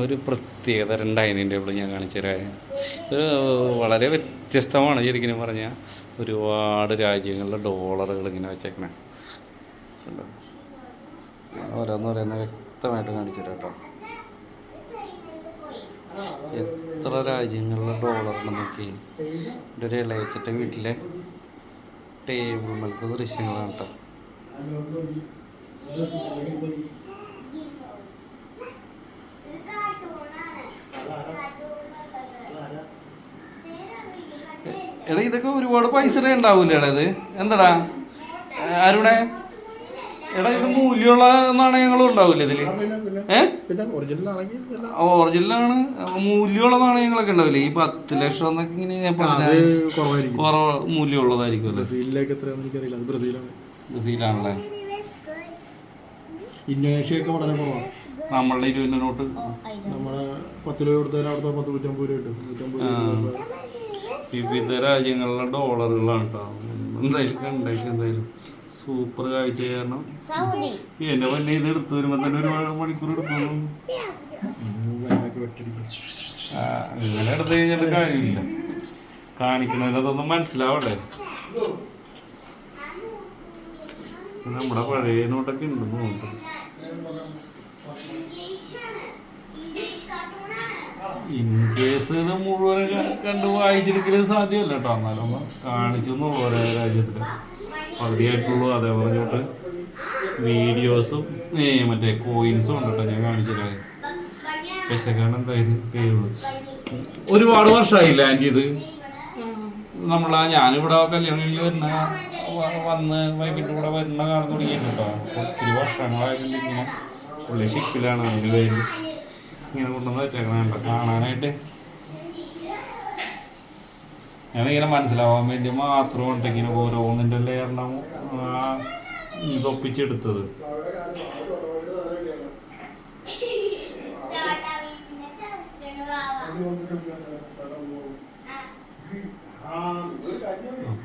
ഒരു പ്രത്യേകതരം dining table ഞാൻ കാണിച്ചു തരാം. ഇത് വളരെ വ്യത്യസ്തമാണ് ശരിക്കും പറഞ്ഞാൽ. ഒരുപാട് രാജ്യങ്ങളിലെ ഡോളറുകൾ ഇങ്ങനെ വെച്ചേക്കണേ. ഓരോന്ന് വ്യക്തമായിട്ട് കാണിച്ചു തരാം കേട്ടോ. എത്ര രാജ്യങ്ങളിലെ ഡോളറുണ്ടെന്ന് നോക്കി. എൻ്റെ ഒരു ഇളയച്ചൻ്റെ വീട്ടിലെ ടേബിൾ മേലത്തെ ദൃശ്യങ്ങളാണ് കേട്ടോ. എടാ ഇതൊക്കെ ഒരുപാട് പൈസ ഉണ്ടാവൂലേ എടാ? ഇത് എന്താടാ ആരുടെ എടാ ഇത് മൂല്യമുള്ള നാണയങ്ങളും ഉണ്ടാവൂലേ ഇതില്? ഒറിജിനലാണ്. മൂല്യമുള്ള നാണയങ്ങളൊക്കെ ഉണ്ടാവില്ലേ? ഈ 10 ലക്ഷം എന്നൊക്കെ ഇങ്ങനെ കുറവ് മൂല്യമുള്ളതായിരിക്കും അല്ലേ? ബ്രസീലാണല്ലേ? ഇന്തോനേഷ്യ വളരെ കുറവാണ്. നമ്മളുടെ 20 നോട്ട് നമ്മുടെ 10 രൂപ കൊടുത്താൽ അവിടുത്തെ 150 രൂപ കിട്ടും. വിവിധ രാജ്യങ്ങളിലെ ഡോളറുകളാണ് കേട്ടോ. എന്തായാലും സൂപ്പർ കാഴ്ച. കാരണം എന്നെ വന്നെ ഇത് എടുത്തു വരുമ്പോ തന്നെ ഒരുപാട് മണിക്കൂർ എടുക്കുന്നു. അങ്ങനെ എടുത്തു കഴിഞ്ഞാൽ കാര്യമില്ല. കാണിക്കുന്നതൊന്നും മനസ്സിലാവട്ടെ. നമ്മുടെ പഴയ നോട്ടൊക്കെ ഉണ്ടെന്ന് തോന്നുന്നു. ഇൻ കേസ് ഇത് മുഴുവൻ കണ്ട് വായിച്ചെടുക്കൽ സാധ്യമല്ല കേട്ടോ. എന്നാലും ഒന്ന് കാണിച്ചു ഓരോ രാജ്യത്തിൽ പകുതിയായിട്ടുള്ളൂ. അതേപോലെ പറഞ്ഞോട്ട് വീഡിയോസും മറ്റേ കോയിൻസും ഉണ്ട് കേട്ടോ. ഞാൻ കാണിച്ചില്ല. പൈസക്കാണ് എന്തായാലും പേരുള്ളൂ. ഒരുപാട് വർഷമായില്ല ആൻറ്റി ഇത്. ഞാനിവിടെ കല്യാണം കഴിഞ്ഞ് വന്ന് വൈകിട്ട് കൂടെ വരുന്ന കാലം തുടങ്ങിയിട്ട് കേട്ടോ. ഒത്തിരി വർഷങ്ങളായിട്ടുണ്ട്. ഇങ്ങനെ പുള്ളി ഷിപ്പിലാണ്. അതിന് പേര് ഇങ്ങനെ കൊണ്ടുവന്ന് വെച്ചേക്കണ കാണാനായിട്ട്. ഞാനിങ്ങനെ മനസ്സിലാവാൻ വേണ്ടി മാത്രം ഇങ്ങനെ ഓരോന്നിൻ്റെ ലെയറിനും ഇതൊപ്പിച്ചെടുത്തത്.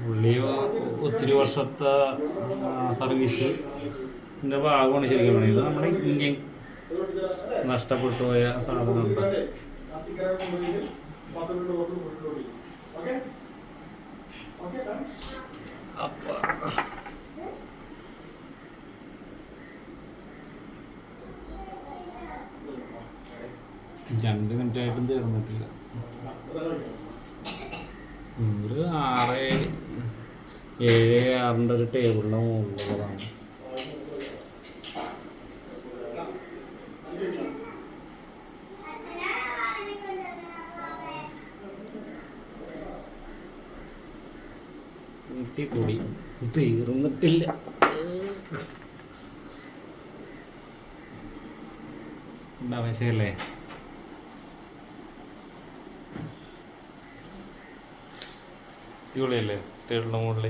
പുള്ളി ഒത്തിരി വർഷത്തെ സർവീസിൻ്റെ ഭാഗമാണ് ശരിക്കും പറയുന്നത്. ഇത് നമ്മുടെ ഇന്ത്യൻ നഷ്ടപ്പെട്ടു പോയ സാധനമുണ്ട്. അപ്പൊ 2 മിനിറ്റായിട്ടും തീർന്നിട്ടില്ല. ഒരു 6-7-6ൻ്റെ ഒരു ടേബിളിൻ്റെ മുകളിലുള്ളതാണ്. കൂടി തീർന്നിട്ടില്ല. ആവശ്യമല്ലേ? അടിപൊളിയല്ലേ ടേബിളിൻ്റെ മുകളിൽ?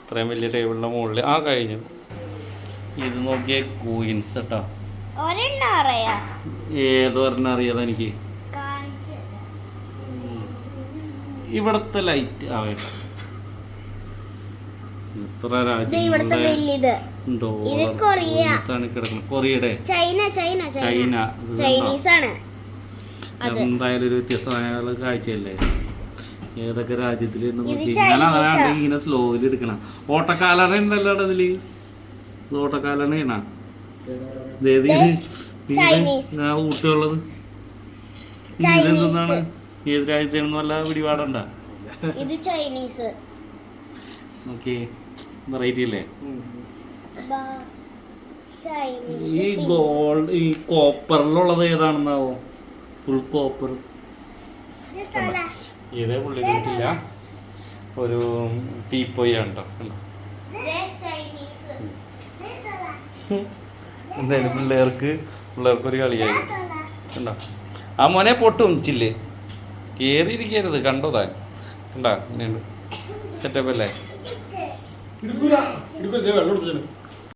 ഇത്രയും വലിയ ടേബിളിൻ്റെ മുകളിൽ കഴിഞ്ഞു. ഇത് നോക്കിയ കോയിൻസ് കേട്ടോ. ഏതൊരെണ്ണം അറിയാതെ എനിക്ക്. ഇവിടത്തെ ലൈറ്റ് ആവേണ്ട. ഇത്ര രാജ്യങ്ങളുടെ കൊറിയയുടെ ചൈന. എന്തായാലും ഒരു വ്യത്യസ്തമായ കാഴ്ചയല്ലേ? ഏതൊക്കെ രാജ്യത്തിൽ ഞാൻ അതാണ് ഇങ്ങനെ സ്ലോയിൽ എടുക്കണം. ഓട്ടക്കാലണ ഉണ്ടല്ലോ അതില്. ഓട്ടക്കാലണ ഊട്ടുള്ളത്. ഇതെന്താണ്? ഏത് രാജ്യത്താണെന്ന് വല്ല പിടിപാടുണ്ട? ഇത് ചൈനീസ്. ഓക്കെ, വെറൈറ്റി അല്ലേ? ഈ ഗോൾഡ് ഈ കോപ്പറിലുള്ളത് ഏതാണെന്നാവോ? Full copper. ഇതേ പുള്ളി കിട്ടില്ല. ഒരു ടീപ്പോയാണ് കേട്ടോ. എന്തായാലും പിള്ളേർക്കൊരു കളിയായി കണ്ടോ. ആ മോനെ പൊട്ടും ചില്ല് കയറിയിരിക്കരുത്. കണ്ടോ താൻ കണ്ടാ? സെറ്റപ്പ് അല്ലേ?